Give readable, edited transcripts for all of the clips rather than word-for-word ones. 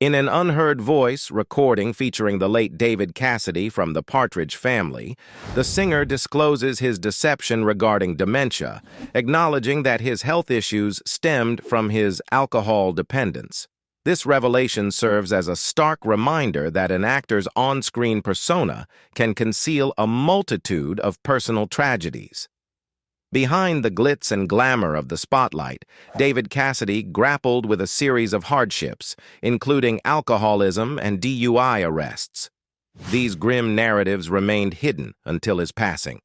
In an unheard voice recording featuring the late David Cassidy from the Partridge Family, the singer discloses his deception regarding dementia, acknowledging that his health issues stemmed from his alcohol dependence. This revelation serves as a stark reminder that an actor's on-screen persona can conceal a multitude of personal tragedies. Behind the glitz and glamour of the spotlight, David Cassidy grappled with a series of hardships, including alcoholism and DUI arrests. These grim narratives remained hidden until his passing.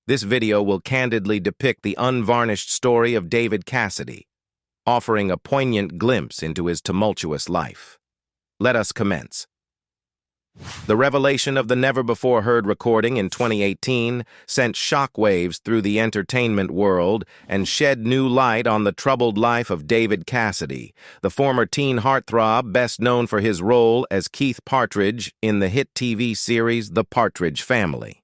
This video will candidly depict the unvarnished story of David Cassidy, offering a poignant glimpse into his tumultuous life. Let us commence. The revelation of the never-before-heard recording in 2018 sent shockwaves through the entertainment world and shed new light on the troubled life of David Cassidy, the former teen heartthrob best known for his role as Keith Partridge in the hit TV series The Partridge Family.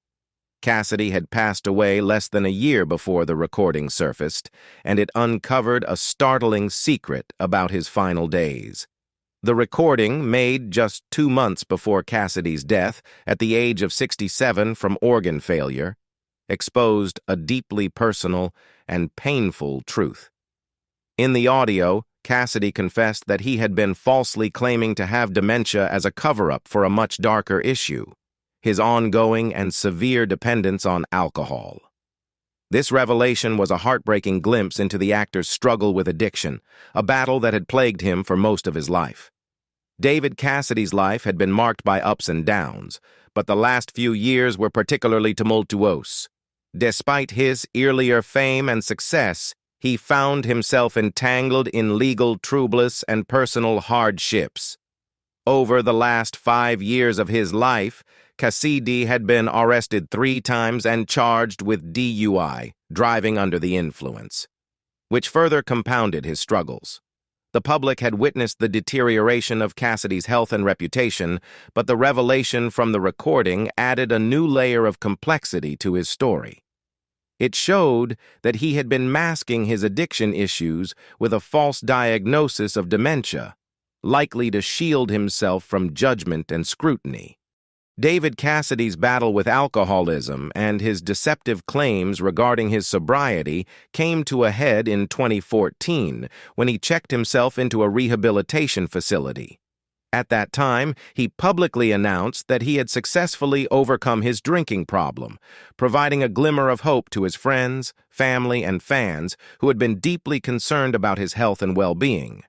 Cassidy had passed away less than a year before the recording surfaced, and it uncovered a startling secret about his final days. The recording, made just 2 months before Cassidy's death at the age of 67 from organ failure, exposed a deeply personal and painful truth. In the audio, Cassidy confessed that he had been falsely claiming to have dementia as a cover-up for a much darker issue: his ongoing and severe dependence on alcohol. This revelation was a heartbreaking glimpse into the actor's struggle with addiction, a battle that had plagued him for most of his life. David Cassidy's life had been marked by ups and downs, but the last few years were particularly tumultuous. Despite his earlier fame and success, he found himself entangled in legal troubles and personal hardships. Over the last 5 years of his life, Cassidy had been arrested 3 times and charged with DUI, driving under the influence, which further compounded his struggles. The public had witnessed the deterioration of Cassidy's health and reputation, but the revelation from the recording added a new layer of complexity to his story. It showed that he had been masking his addiction issues with a false diagnosis of dementia, likely to shield himself from judgment and scrutiny. David Cassidy's battle with alcoholism and his deceptive claims regarding his sobriety came to a head in 2014 when he checked himself into a rehabilitation facility. At that time, he publicly announced that he had successfully overcome his drinking problem, providing a glimmer of hope to his friends, family, and fans who had been deeply concerned about his health and well-being.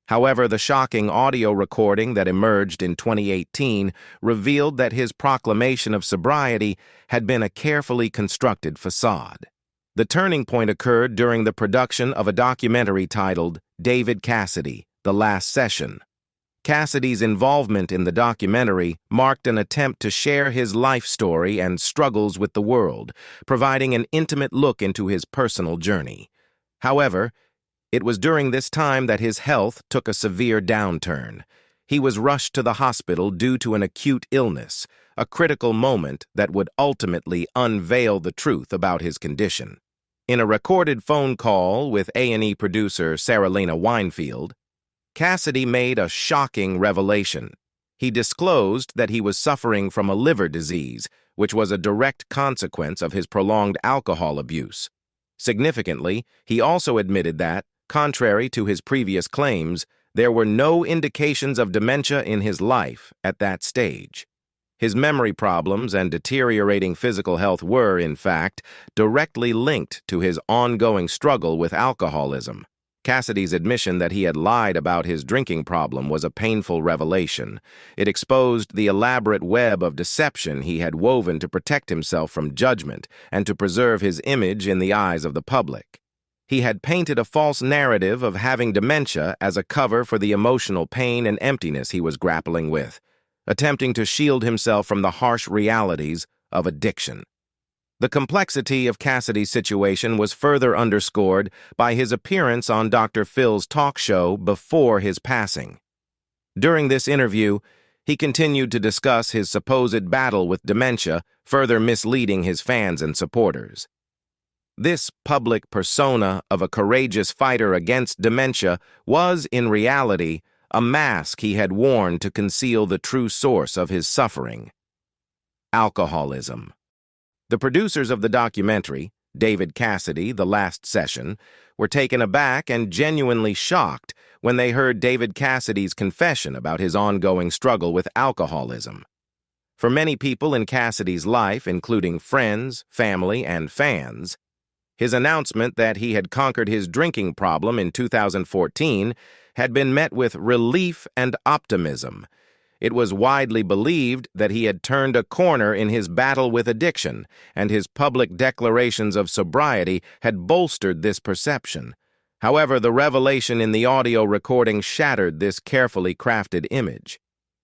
However, the shocking audio recording that emerged in 2018 revealed that his proclamation of sobriety had been a carefully constructed facade. The turning point occurred during the production of a documentary titled David Cassidy: The Last Session. Cassidy's involvement in the documentary marked an attempt to share his life story and struggles with the world, providing an intimate look into his personal journey. However, it was during this time that his health took a severe downturn. He was rushed to the hospital due to an acute illness, a critical moment that would ultimately unveil the truth about his condition. In a recorded phone call with A&E producer Sarah Lena Weinfeld, Cassidy made a shocking revelation. He disclosed that he was suffering from a liver disease, which was a direct consequence of his prolonged alcohol abuse. Significantly, he also admitted that, contrary to his previous claims, there were no indications of dementia in his life at that stage. His memory problems and deteriorating physical health were, in fact, directly linked to his ongoing struggle with alcoholism. Cassidy's admission that he had lied about his drinking problem was a painful revelation. It exposed the elaborate web of deception he had woven to protect himself from judgment and to preserve his image in the eyes of the public. He had painted a false narrative of having dementia as a cover for the emotional pain and emptiness he was grappling with, attempting to shield himself from the harsh realities of addiction. The complexity of Cassidy's situation was further underscored by his appearance on Dr. Phil's talk show before his passing. During this interview, he continued to discuss his supposed battle with dementia, further misleading his fans and supporters. This public persona of a courageous fighter against dementia was, in reality, a mask he had worn to conceal the true source of his suffering: alcoholism. The producers of the documentary, David Cassidy, The Last Session, were taken aback and genuinely shocked when they heard David Cassidy's confession about his ongoing struggle with alcoholism. For many people in Cassidy's life, including friends, family, and fans, his announcement that he had conquered his drinking problem in 2014 had been met with relief and optimism. It was widely believed that he had turned a corner in his battle with addiction, and his public declarations of sobriety had bolstered this perception. However, the revelation in the audio recording shattered this carefully crafted image.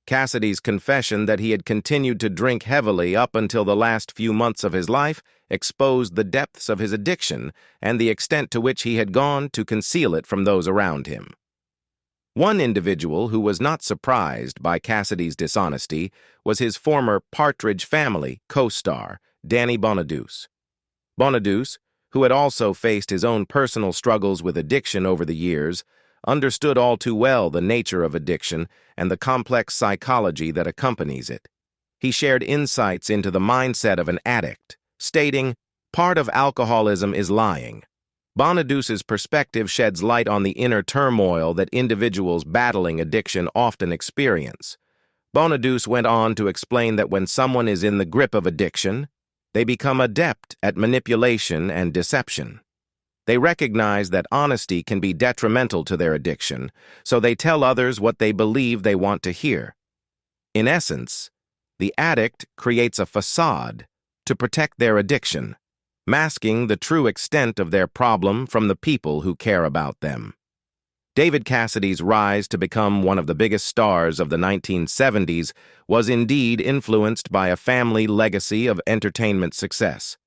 Cassidy's confession that he had continued to drink heavily up until the last few months of his life exposed the depths of his addiction and the extent to which he had gone to conceal it from those around him. One individual who was not surprised by Cassidy's dishonesty was his former Partridge Family co-star, Danny Bonaduce. Bonaduce, who had also faced his own personal struggles with addiction over the years, understood all too well the nature of addiction and the complex psychology that accompanies it. He shared insights into the mindset of an addict, stating, "Part of alcoholism is lying." Bonaduce's perspective sheds light on the inner turmoil that individuals battling addiction often experience. Bonaduce went on to explain that when someone is in the grip of addiction, they become adept at manipulation and deception. They recognize that honesty can be detrimental to their addiction, so they tell others what they believe they want to hear. In essence, the addict creates a facade to protect their addiction, masking the true extent of their problem from the people who care about them. David Cassidy's rise to become one of the biggest stars of the 1970s was indeed influenced by a family legacy of entertainment success.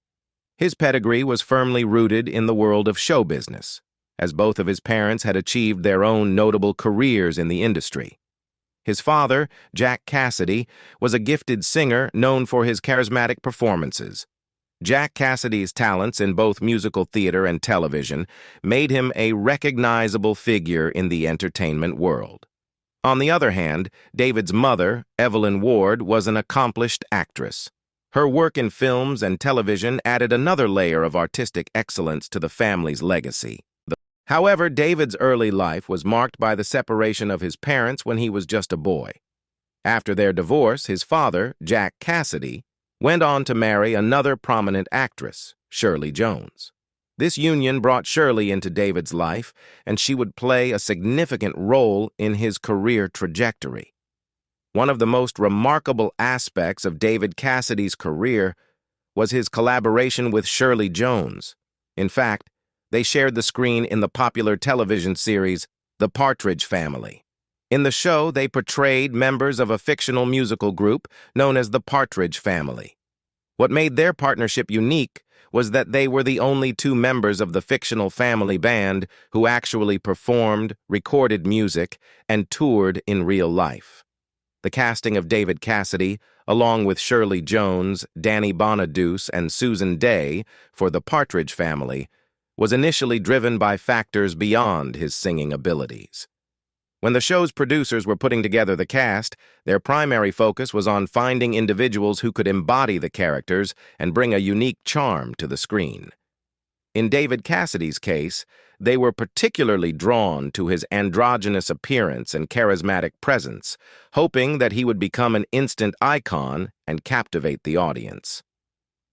His pedigree was firmly rooted in the world of show business, as both of his parents had achieved their own notable careers in the industry. His father, Jack Cassidy, was a gifted singer known for his charismatic performances. Jack Cassidy's talents in both musical theater and television made him a recognizable figure in the entertainment world. On the other hand, David's mother, Evelyn Ward, was an accomplished actress. Her work in films and television added another layer of artistic excellence to the family's legacy. However, David's early life was marked by the separation of his parents when he was just a boy. After their divorce, his father, Jack Cassidy, went on to marry another prominent actress, Shirley Jones. This union brought Shirley into David's life, and she would play a significant role in his career trajectory. One of the most remarkable aspects of David Cassidy's career was his collaboration with Shirley Jones. In fact, they shared the screen in the popular television series, The Partridge Family. In the show, they portrayed members of a fictional musical group known as the Partridge Family. What made their partnership unique was that they were the only two members of the fictional family band who actually performed, recorded music, and toured in real life. The casting of David Cassidy, along with Shirley Jones, Danny Bonaduce, and Susan Day for the Partridge Family, was initially driven by factors beyond his singing abilities. When the show's producers were putting together the cast, their primary focus was on finding individuals who could embody the characters and bring a unique charm to the screen. In David Cassidy's case, they were particularly drawn to his androgynous appearance and charismatic presence, hoping that he would become an instant icon and captivate the audience.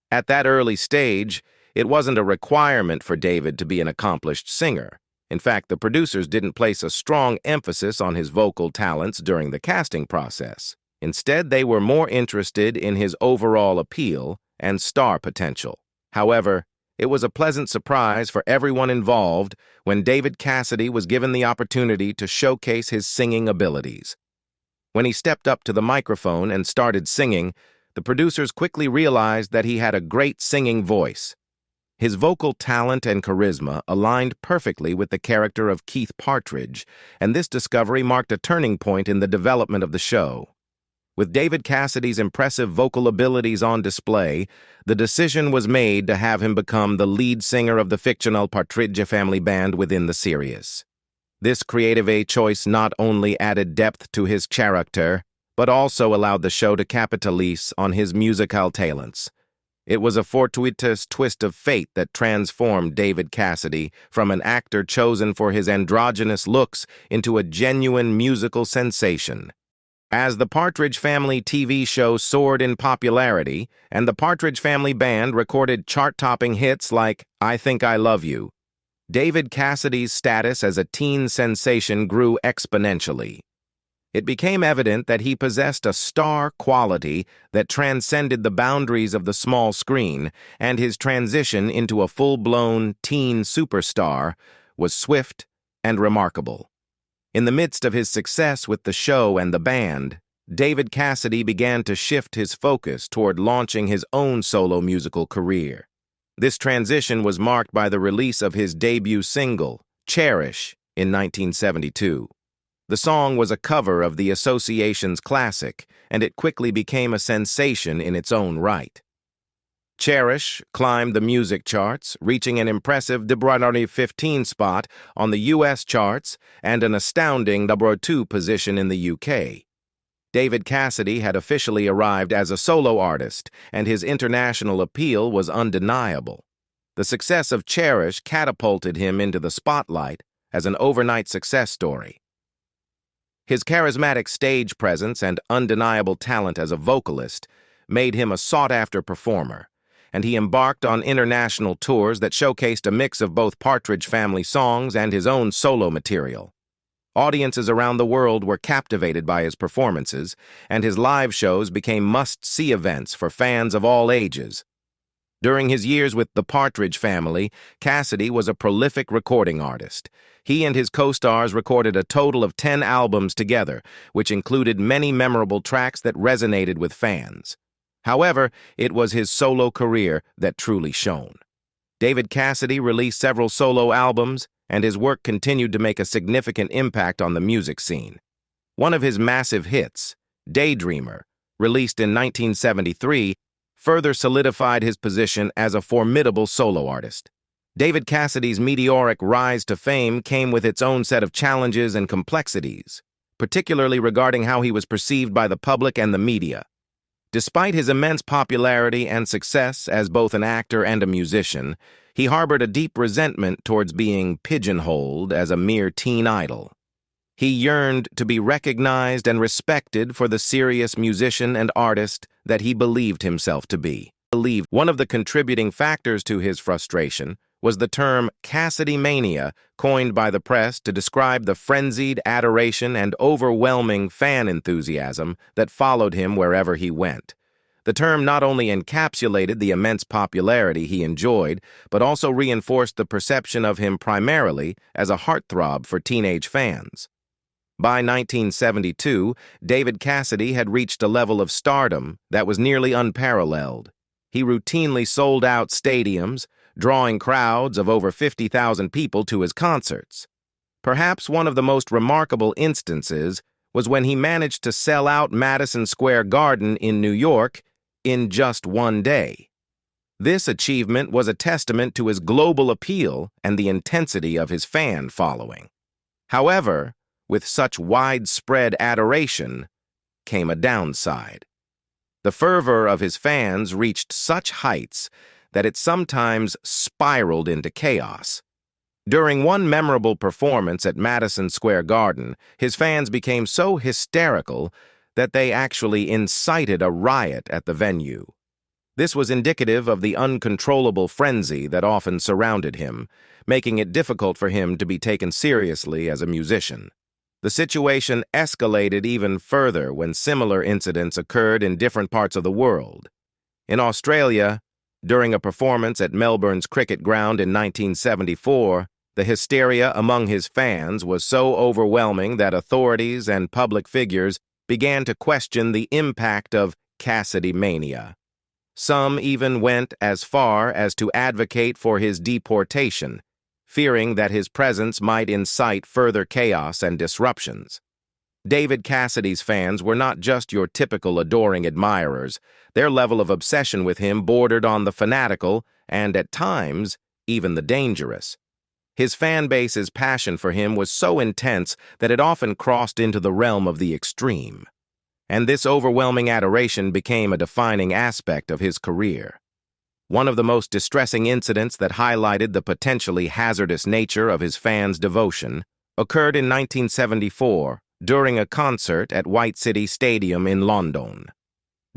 At that early stage, it wasn't a requirement for David to be an accomplished singer. In fact, the producers didn't place a strong emphasis on his vocal talents during the casting process. Instead, they were more interested in his overall appeal and star potential. However, it was a pleasant surprise for everyone involved when David Cassidy was given the opportunity to showcase his singing abilities. When he stepped up to the microphone and started singing, the producers quickly realized that he had a great singing voice. His vocal talent and charisma aligned perfectly with the character of Keith Partridge, and this discovery marked a turning point in the development of the show. With David Cassidy's impressive vocal abilities on display, the decision was made to have him become the lead singer of the fictional Partridge Family band within the series. This creative choice not only added depth to his character, but also allowed the show to capitalize on his musical talents. It was a fortuitous twist of fate that transformed David Cassidy from an actor chosen for his androgynous looks into a genuine musical sensation. As the Partridge Family TV show soared in popularity, and the Partridge Family band recorded chart-topping hits like I Think I Love You, David Cassidy's status as a teen sensation grew exponentially. It became evident that he possessed a star quality that transcended the boundaries of the small screen, and his transition into a full-blown teen superstar was swift and remarkable. In the midst of his success with the show and the band, David Cassidy began to shift his focus toward launching his own solo musical career. This transition was marked by the release of his debut single, Cherish, in 1972. The song was a cover of the Association's classic, and it quickly became a sensation in its own right. Cherish climbed the music charts, reaching an impressive number 15 spot on the U.S. charts and an astounding number 2 position in the U.K. David Cassidy had officially arrived as a solo artist, and his international appeal was undeniable. The success of Cherish catapulted him into the spotlight as an overnight success story. His charismatic stage presence and undeniable talent as a vocalist made him a sought-after performer, and he embarked on international tours that showcased a mix of both Partridge Family songs and his own solo material. Audiences around the world were captivated by his performances, and his live shows became must-see events for fans of all ages. During his years with the Partridge Family, Cassidy was a prolific recording artist. He and his co-stars recorded a total of 10 albums together, which included many memorable tracks that resonated with fans. However, it was his solo career that truly shone. David Cassidy released several solo albums, and his work continued to make a significant impact on the music scene. One of his massive hits, Daydreamer, released in 1973, further solidified his position as a formidable solo artist. David Cassidy's meteoric rise to fame came with its own set of challenges and complexities, particularly regarding how he was perceived by the public and the media. Despite his immense popularity and success as both an actor and a musician, he harbored a deep resentment towards being pigeonholed as a mere teen idol. He yearned to be recognized and respected for the serious musician and artist that he believed himself to be. One of the contributing factors to his frustration was the term Cassidy Mania, coined by the press to describe the frenzied adoration and overwhelming fan enthusiasm that followed him wherever he went. The term not only encapsulated the immense popularity he enjoyed, but also reinforced the perception of him primarily as a heartthrob for teenage fans. By 1972, David Cassidy had reached a level of stardom that was nearly unparalleled. He routinely sold out stadiums, drawing crowds of over 50,000 people to his concerts. Perhaps one of the most remarkable instances was when he managed to sell out Madison Square Garden in New York in just one day. This achievement was a testament to his global appeal and the intensity of his fan following. However, with such widespread adoration came a downside. The fervor of his fans reached such heights that it sometimes spiraled into chaos. During one memorable performance at Madison Square Garden, his fans became so hysterical that they actually incited a riot at the venue. This was indicative of the uncontrollable frenzy that often surrounded him, making it difficult for him to be taken seriously as a musician. The situation escalated even further when similar incidents occurred in different parts of the world. In Australia, during a performance at Melbourne's cricket ground in 1974, the hysteria among his fans was so overwhelming that authorities and public figures began to question the impact of Cassidy Mania. Some even went as far as to advocate for his deportation, fearing that his presence might incite further chaos and disruptions. David Cassidy's fans were not just your typical adoring admirers. Their level of obsession with him bordered on the fanatical and, at times, even the dangerous. His fan base's passion for him was so intense that it often crossed into the realm of the extreme. And this overwhelming adoration became a defining aspect of his career. One of the most distressing incidents that highlighted the potentially hazardous nature of his fans' devotion occurred in 1974 during a concert at White City Stadium in London.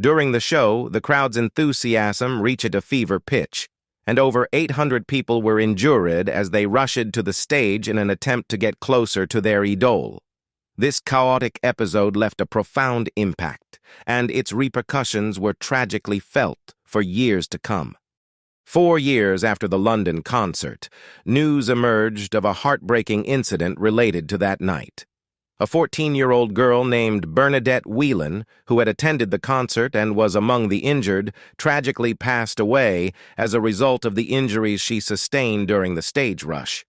During the show, the crowd's enthusiasm reached a fever pitch, and over 800 people were injured as they rushed to the stage in an attempt to get closer to their idol. This chaotic episode left a profound impact, and its repercussions were tragically felt for years to come. 4 years after the London concert, news emerged of a heartbreaking incident related to that night. A 14-year-old girl named Bernadette Whelan, who had attended the concert and was among the injured, tragically passed away as a result of the injuries she sustained during the stage rush.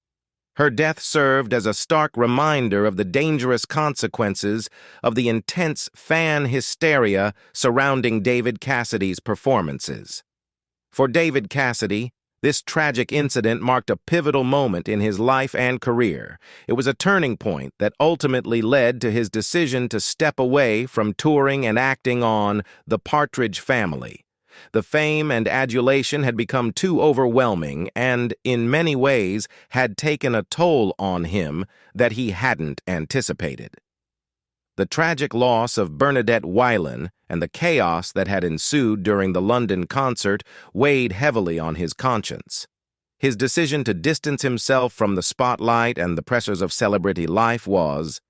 Her death served as a stark reminder of the dangerous consequences of the intense fan hysteria surrounding David Cassidy's performances. For David Cassidy, this tragic incident marked a pivotal moment in his life and career. It was a turning point that ultimately led to his decision to step away from touring and acting on The Partridge Family. The fame and adulation had become too overwhelming and, in many ways, had taken a toll on him that he hadn't anticipated. The tragic loss of Bernadette Whelan and the chaos that had ensued during the London concert weighed heavily on his conscience. His decision to distance himself from the spotlight and the pressures of celebrity life was,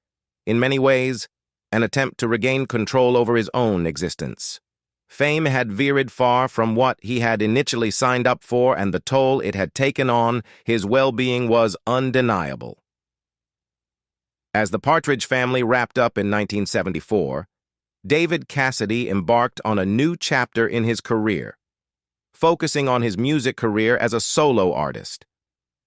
in many ways, an attempt to regain control over his own existence. Fame had veered far from what he had initially signed up for, and the toll it had taken on his well-being was undeniable. As the Partridge Family wrapped up in 1974, David Cassidy embarked on a new chapter in his career, focusing on his music career as a solo artist.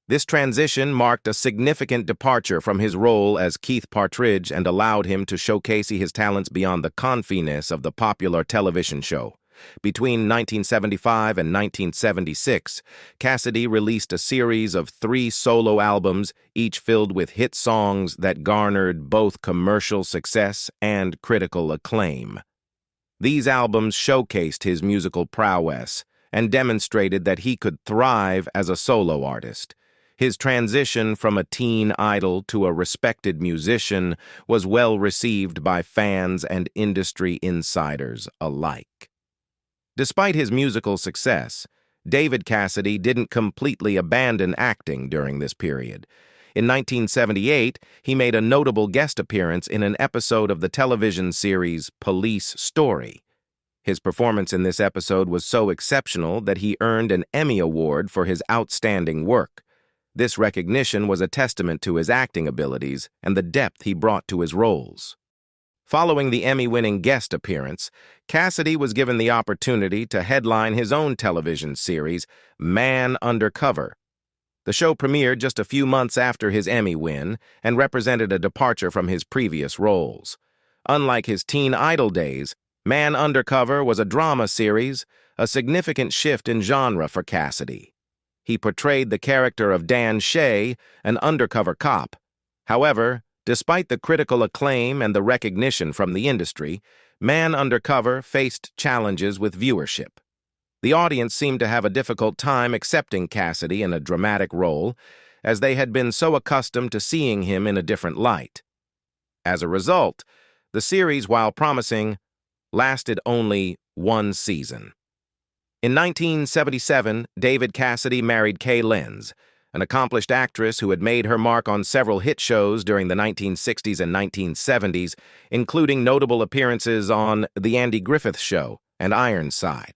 This transition marked a significant departure from his role as Keith Partridge and allowed him to showcase his talents beyond the confineness of the popular television show. Between 1975 and 1976, Cassidy released a series of 3 solo albums, each filled with hit songs that garnered both commercial success and critical acclaim. These albums showcased his musical prowess and demonstrated that he could thrive as a solo artist. His transition from a teen idol to a respected musician was well received by fans and industry insiders alike. Despite his musical success, David Cassidy didn't completely abandon acting during this period. In 1978, he made a notable guest appearance in an episode of the television series Police Story. His performance in this episode was so exceptional that he earned an Emmy Award for his outstanding work. This recognition was a testament to his acting abilities and the depth he brought to his roles. Following the Emmy-winning guest appearance, Cassidy was given the opportunity to headline his own television series, Man Undercover. The show premiered just a few months after his Emmy win and represented a departure from his previous roles. Unlike his teen idol days, Man Undercover was a drama series, a significant shift in genre for Cassidy. He portrayed the character of Dan Shea, an undercover cop. However, despite the critical acclaim and the recognition from the industry, Man Undercover faced challenges with viewership. The audience seemed to have a difficult time accepting Cassidy in a dramatic role, as they had been so accustomed to seeing him in a different light. As a result, the series, while promising, lasted only 1 season. In 1977, David Cassidy married Kay Lenz, an accomplished actress who had made her mark on several hit shows during the 1960s and 1970s, including notable appearances on The Andy Griffith Show and Ironside.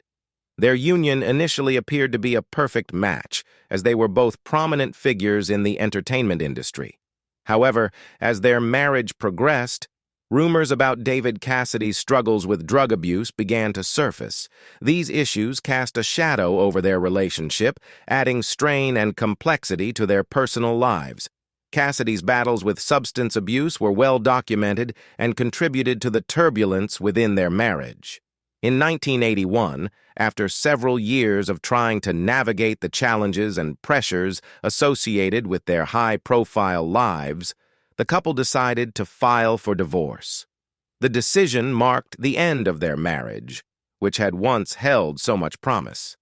Their union initially appeared to be a perfect match, as they were both prominent figures in the entertainment industry. However, as their marriage progressed, rumors about David Cassidy's struggles with drug abuse began to surface. These issues cast a shadow over their relationship, adding strain and complexity to their personal lives. Cassidy's battles with substance abuse were well documented and contributed to the turbulence within their marriage. In 1981, after several years of trying to navigate the challenges and pressures associated with their high-profile lives, the couple decided to file for divorce. The decision marked the end of their marriage, which had once held so much promise.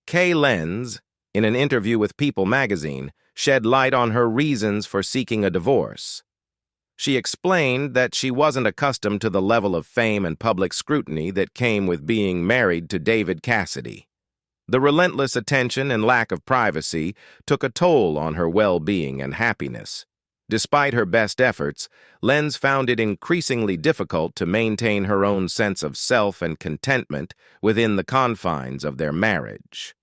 Kay Lenz, in an interview with People magazine, shed light on her reasons for seeking a divorce. She explained that she wasn't accustomed to the level of fame and public scrutiny that came with being married to David Cassidy. The relentless attention and lack of privacy took a toll on her well-being and happiness. Despite her best efforts, Lenz found it increasingly difficult to maintain her own sense of self and contentment within the confines of their marriage.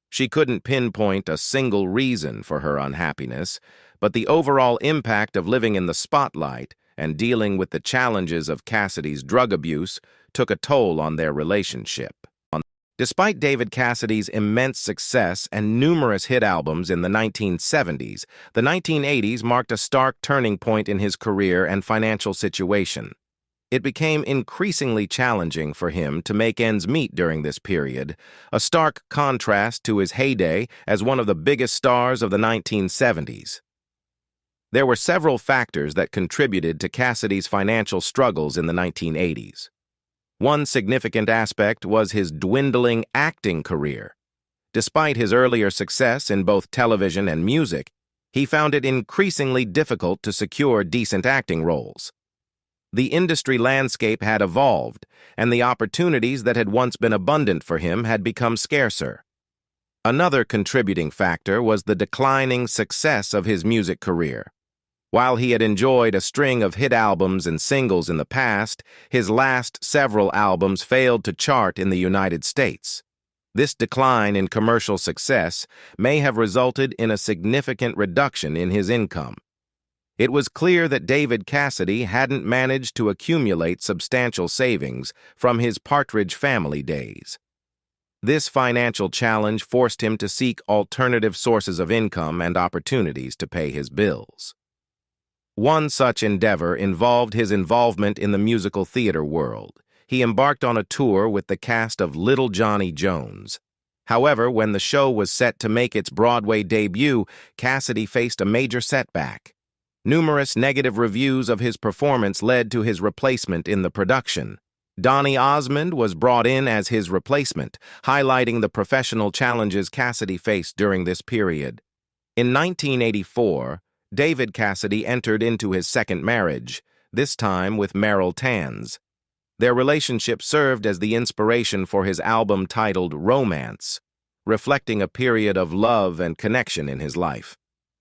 She couldn't pinpoint a single reason for her unhappiness, but the overall impact of living in the spotlight and dealing with the challenges of Cassidy's drug abuse took a toll on their relationship. Despite David Cassidy's immense success and numerous hit albums in the 1970s, the 1980s marked a stark turning point in his career and financial situation. It became increasingly challenging for him to make ends meet during this period, a stark contrast to his heyday as one of the biggest stars of the 1970s. There were several factors that contributed to Cassidy's financial struggles in the 1980s. One significant aspect was his dwindling acting career. Despite his earlier success in both television and music, he found it increasingly difficult to secure decent acting roles. The industry landscape had evolved, and the opportunities that had once been abundant for him had become scarcer. Another contributing factor was the declining success of his music career. While he had enjoyed a string of hit albums and singles in the past, his last several albums failed to chart in the United States. This decline in commercial success may have resulted in a significant reduction in his income. It was clear that David Cassidy hadn't managed to accumulate substantial savings from his Partridge Family days. This financial challenge forced him to seek alternative sources of income and opportunities to pay his bills. One such endeavor involved his involvement in the musical theater world. He embarked on a tour with the cast of Little Johnny Jones. However, when the show was set to make its Broadway debut, Cassidy faced a major setback. Numerous negative reviews of his performance led to his replacement in the production. Donny Osmond was brought in as his replacement, highlighting the professional challenges Cassidy faced during this period. In 1984, David Cassidy entered into his second marriage, this time with Meryl Tanz. Their relationship served as the inspiration for his album titled Romance, reflecting a period of love and connection in his life.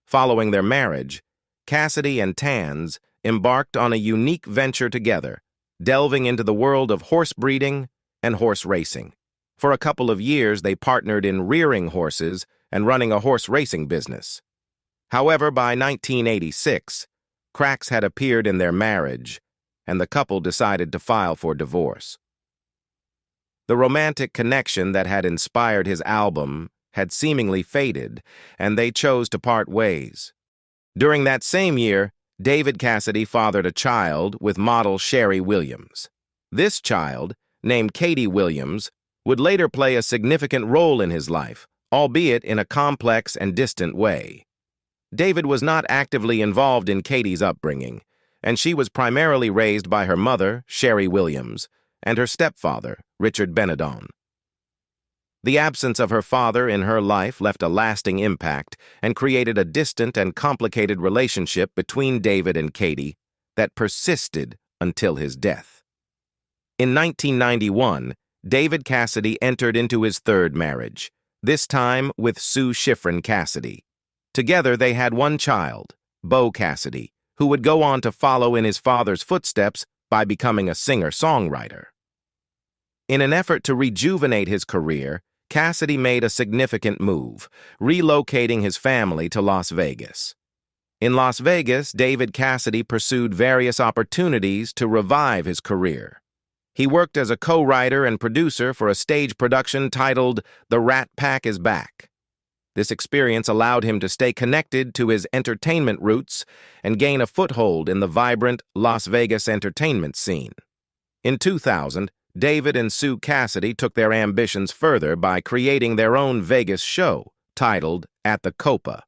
Following their marriage, Cassidy and Tanz embarked on a unique venture together, delving into the world of horse breeding and horse racing. For a couple of years, they partnered in rearing horses and running a horse racing business. However, by 1986, cracks had appeared in their marriage, and the couple decided to file for divorce. The romantic connection that had inspired his album had seemingly faded, and they chose to part ways. During that same year, David Cassidy fathered a child with model Sherry Williams. This child, named Katie Williams, would later play a significant role in his life, albeit in a complex and distant way. David was not actively involved in Katie's upbringing, and she was primarily raised by her mother, Sherry Williams, and her stepfather, Richard Benedon. The absence of her father in her life left a lasting impact and created a distant and complicated relationship between David and Katie that persisted until his death. In 1991, David Cassidy entered into his third marriage, this time with Sue Schifrin Cassidy. Together, they had one child, Bo Cassidy, who would go on to follow in his father's footsteps by becoming a singer-songwriter. In an effort to rejuvenate his career, Cassidy made a significant move, relocating his family to Las Vegas. In Las Vegas, David Cassidy pursued various opportunities to revive his career. He worked as a co-writer and producer for a stage production titled The Rat Pack is Back. This experience allowed him to stay connected to his entertainment roots and gain a foothold in the vibrant Las Vegas entertainment scene. In 2000, David and Sue Cassidy took their ambitions further by creating their own Vegas show, titled At the Copa.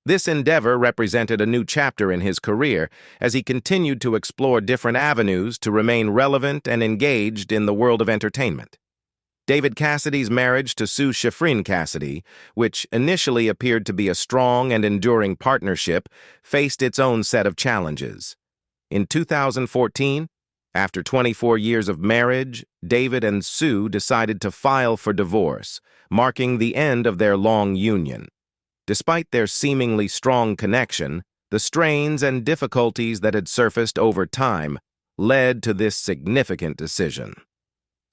This endeavor represented a new chapter in his career as he continued to explore different avenues to remain relevant and engaged in the world of entertainment. David Cassidy's marriage to Sue Cassidy, which initially appeared to be a strong and enduring partnership, faced its own set of challenges. In 2014, after 24 years of marriage, David and Sue decided to file for divorce, marking the end of their long union. Despite their seemingly strong connection, the strains and difficulties that had surfaced over time led to this significant decision.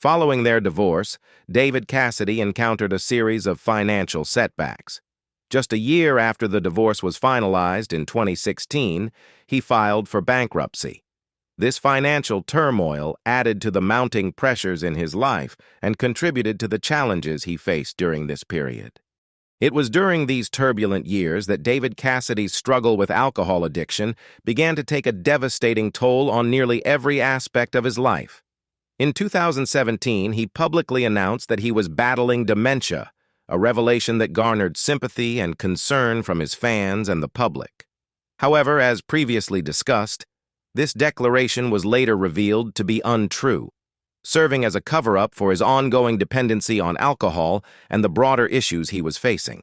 Following their divorce, David Cassidy encountered a series of financial setbacks. Just a year after the divorce was finalized in 2016, he filed for bankruptcy. This financial turmoil added to the mounting pressures in his life and contributed to the challenges he faced during this period. It was during these turbulent years that David Cassidy's struggle with alcohol addiction began to take a devastating toll on nearly every aspect of his life. In 2017, he publicly announced that he was battling dementia, a revelation that garnered sympathy and concern from his fans and the public. However, as previously discussed, this declaration was later revealed to be untrue, serving as a cover-up for his ongoing dependency on alcohol and the broader issues he was facing.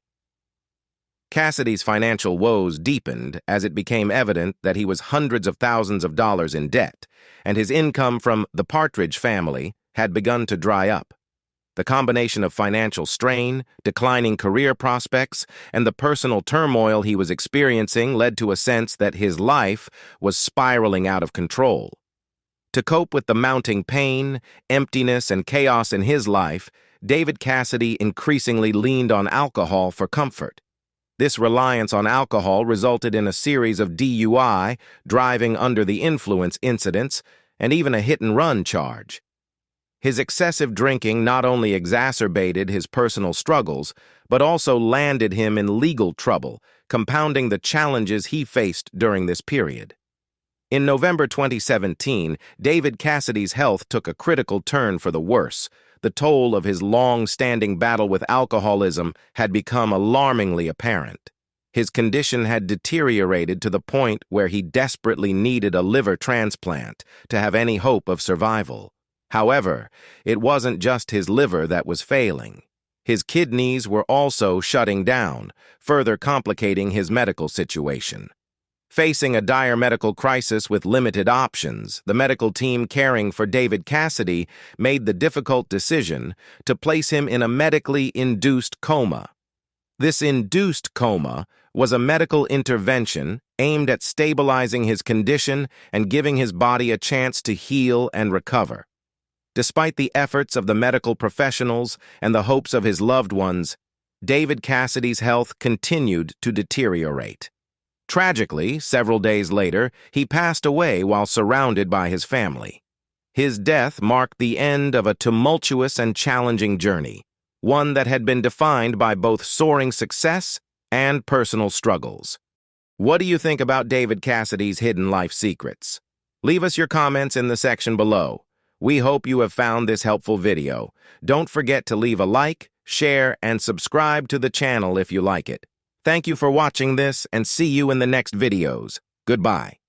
Cassidy's financial woes deepened as it became evident that he was hundreds of thousands of dollars in debt, and his income from the Partridge Family had begun to dry up. The combination of financial strain, declining career prospects, and the personal turmoil he was experiencing led to a sense that his life was spiraling out of control. To cope with the mounting pain, emptiness, and chaos in his life, David Cassidy increasingly leaned on alcohol for comfort. This reliance on alcohol resulted in a series of DUI, driving under the influence incidents, and even a hit-and-run charge. His excessive drinking not only exacerbated his personal struggles, but also landed him in legal trouble, compounding the challenges he faced during this period. In November 2017, David Cassidy's health took a critical turn for the worse. The toll of his long-standing battle with alcoholism had become alarmingly apparent. His condition had deteriorated to the point where he desperately needed a liver transplant to have any hope of survival. However, it wasn't just his liver that was failing. His kidneys were also shutting down, further complicating his medical situation. Facing a dire medical crisis with limited options, the medical team caring for David Cassidy made the difficult decision to place him in a medically induced coma. This induced coma was a medical intervention aimed at stabilizing his condition and giving his body a chance to heal and recover. Despite the efforts of the medical professionals and the hopes of his loved ones, David Cassidy's health continued to deteriorate. Tragically, several days later, he passed away while surrounded by his family. His death marked the end of a tumultuous and challenging journey, one that had been defined by both soaring success and personal struggles. What do you think about David Cassidy's hidden life secrets? Leave us your comments in the section below. We hope you have found this helpful video. Don't forget to leave a like, share, and subscribe to the channel if you like it. Thank you for watching this, and see you in the next videos. Goodbye.